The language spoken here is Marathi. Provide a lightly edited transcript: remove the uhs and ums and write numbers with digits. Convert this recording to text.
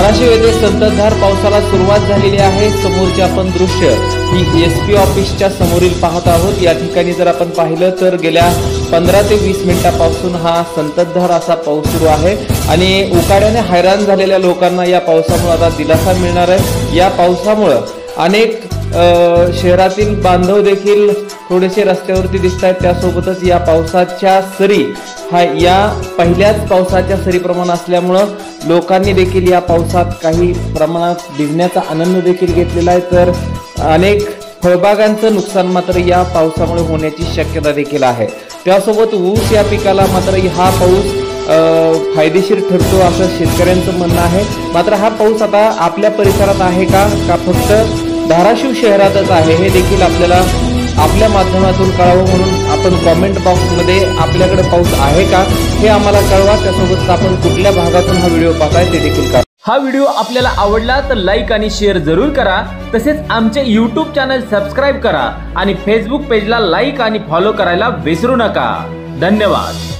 धाराशिव येथे संततधार पावसाला सुरुवात झालेली आहे। समोरचे आपण दृश्य ही एसपी ऑफिसच्या समोरील पाहत आहोत। या ठिकाणी जर आपण पाहिलं तर गेल्या 15 ते 20 मिनिटांपासून हा संततधार असा पाऊस सुरू आहे आणि उकाड्याने हैराण झालेल्या लोकांना या पावसामुळे आता दिलासा मिळणार आहे। या पावसामुळे अनेक शहरातील बांधव देखील थोडेसे रस्त्यावरती दिसत आहेत। त्यासोबतच या पावसाच्या सरी या पहिल्याच पावसाच्या सरीप्रमाणे असल्यामुळे लोकांनी देखील या पावसात काही प्रमाणात भिजण्याचा आनंद देखील घेतलेला आहे। तर अनेक फळबागांचं नुकसान मात्र या पावसामुळे होण्याची शक्यता देखील आहे। त्यासोबत ऊस या पिकाला मात्र हा पाऊस फायदेशीर ठरतो असं शेतकऱ्यांचं म्हणणं आहे। मात्र हा पाऊस आता आपल्या परिसरात आहे का फक्त धाराशिव शहरातच आहे हे देखील आपल्याला आपल्या माध्यमातून कळावं, म्हणून आपण कमेंट बॉक्समध्ये आपल्याकडे पाऊस आहे का हे आम्हाला कळवा। त्यासोबत आपण कुठल्या भागातून हा व्हिडिओ पाहताय ते देखील कळवा। हा व्हिडिओ आपल्याला आवडला तर लाईक आणि शेअर जरूर करा। तसेच आमचे YouTube चॅनल सबस्क्राइब करा आणि Facebook पेजला लाईक आणि फॉलो करायला विसरू नका। धन्यवाद।